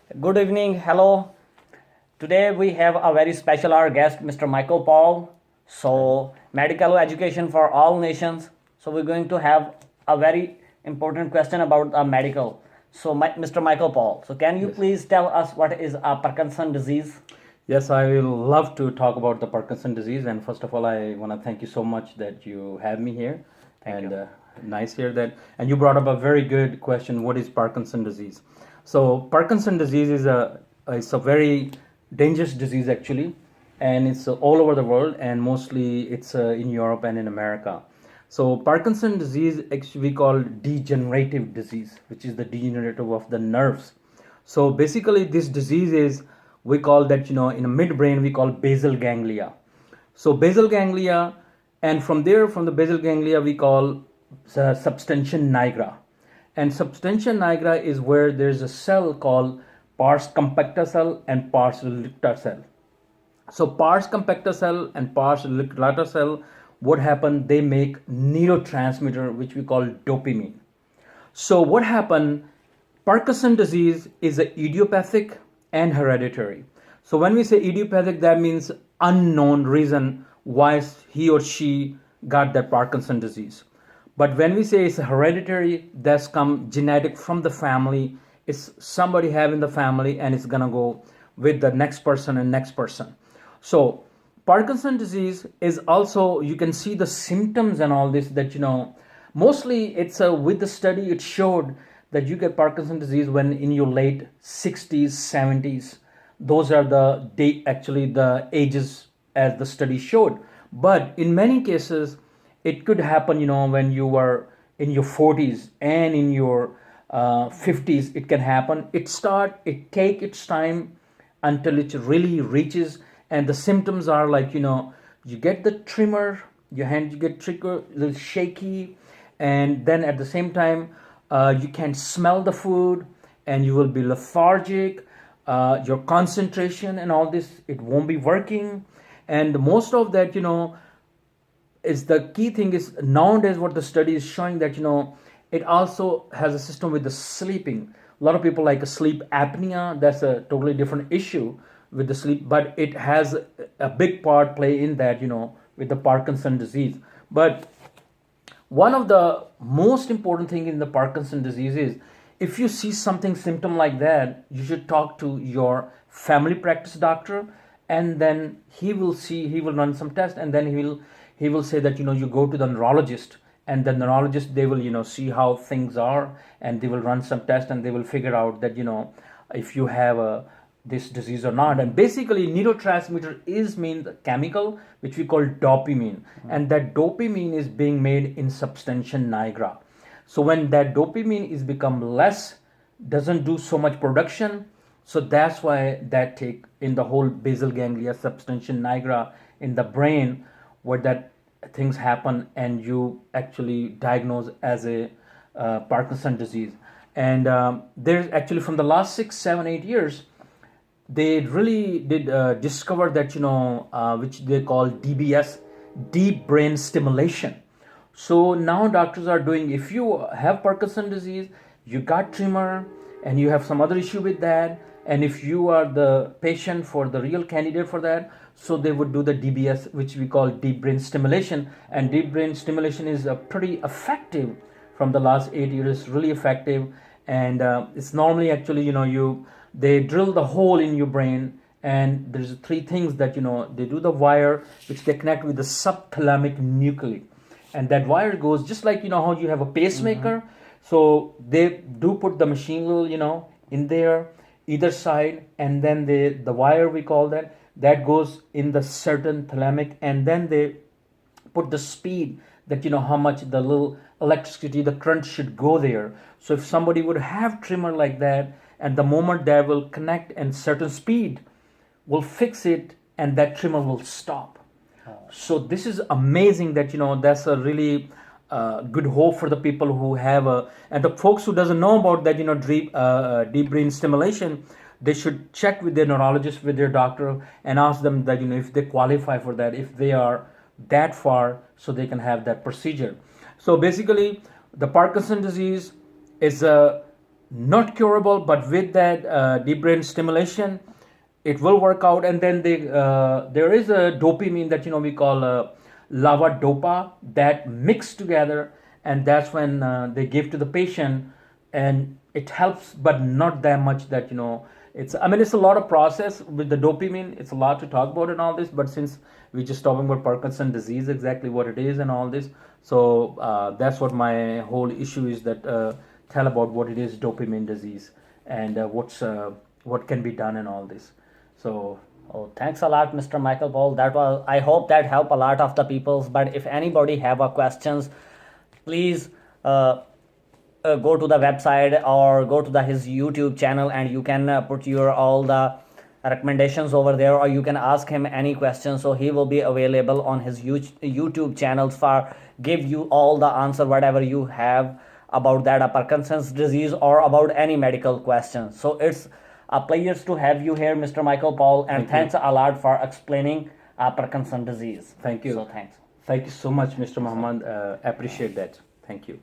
Good evening. Hello. Today we have a very special our guest, Mr. Michael Paul. So, medical education for all nations. So, we're going to have a very important question about medical. So, Mr. Michael Paul. So, can you Yes. please tell us what is Parkinson disease? Yes, I will love to talk about the Parkinson disease. And first of all, I want to thank you so much that you have me here. Thank and you. nice here that. And you brought up a very good question. What is Parkinson disease? So Parkinson disease is a very dangerous disease actually, and it's all over the world, and mostly it's in Europe and in America. So Parkinson disease actually we call degenerative disease, which is the degenerative of the nerves. So basically, this disease is we call that in a midbrain we call basal ganglia. So basal ganglia, and from there from the basal ganglia we call substantia nigra, and substantia nigra is where there's a cell called pars compacta cell and pars relicta cell. So pars compacta cell and pars relicta cell, what happen? They make neurotransmitter which we call dopamine. So what happened? Parkinson disease is a idiopathic and hereditary. So when we say idiopathic, that means unknown reason why he or she got that Parkinson disease. But when we say it's hereditary, that's come genetic from the family. It's somebody having the family, and it's gonna go with the next person and next person. So Parkinson disease is also, you can see the symptoms and all this that mostly it's with the study it showed that you get Parkinson disease when in your late 60s 70s. Those are the date, actually the ages as the study showed. But in many cases it could happen when you were in your 40s and in your 50s. It can happen. It take its time until it really reaches, and the symptoms are like you get the tremor, your hand you get trigger a little shaky, and then at the same time you can smell the food, and you will be lethargic. Your concentration and all this, it won't be working. And most of that is the key thing is nowadays what the study is showing that it also has a system with the sleeping. A lot of people like a sleep apnea. That's a totally different issue with the sleep, but it has a big part play in that with the Parkinson disease. But one of the most important thing in the Parkinson disease is if you see something symptom like that, you should talk to your family practice doctor, and then he will run some tests, and then he will say that you go to the neurologist, and the neurologist, they will see how things are, and they will run some tests, and they will figure out that if you have this disease or not. And basically neurotransmitter is mean the chemical which we call dopamine, and that dopamine is being made in substantia nigra. So when that dopamine is become less, doesn't do so much production, so that's why that take in the whole basal ganglia, substantia nigra in the brain, where that things happen, and you actually diagnose as a Parkinson disease. And there's actually from the last 6 7 8 years they really did discover that which they call DBS, deep brain stimulation. So now doctors are doing, if you have Parkinson disease, you got tremor, and you have some other issue with that, and if you are the patient for the real candidate for that, so they would do the DBS, which we call deep brain stimulation. And deep brain stimulation is pretty effective. From the last 8 years, really effective. And it's normally actually they drill the hole in your brain, and there's three things that they do the wire which they connect with the subthalamic nuclei, and that wire goes just like how you have a pacemaker. So they do put the machine little in there either side, and then the wire, we call that goes in the certain thalamic, and then they put the speed that how much the little electricity, the current should go there. So if somebody would have tremor like that, and the moment that will connect and certain speed will fix it, and that tremor will stop. So this is amazing that that's a really good hope for the people who have and the folks who doesn't know about that deep brain stimulation. They should check with their neurologist, with their doctor, and ask them that if they qualify for that, if they are that far, so they can have that procedure. So basically the Parkinson disease is a not curable, but with that deep brain stimulation, it will work out. And then there is a dopamine that we call lava dopa that mix together, and that's when they give to the patient, and it helps, but not that much that it's it's a lot of process with the dopamine. It's a lot to talk about and all this, but since we're just talking about Parkinson disease, exactly what it is and all this, so that's what my whole issue is, that tell about what it is, dopamine disease, and what can be done and all this. So Oh, thanks a lot, Mr. Michael Paul. That was, I hope that help a lot of the peoples. But if anybody have a questions, please go to the website or go to his YouTube channel, and you can put your all the recommendations over there, or you can ask him any question. So he will be available on his YouTube channels for give you all the answer whatever you have about that Parkinson's disease or about any medical questions. So it's a pleasure to have you here, Mr. Michael Paul, and thanks a lot for explaining Parkinson disease. Thank you. So thanks. Thank you so much, Mr. Muhammad. Appreciate that. Thank you.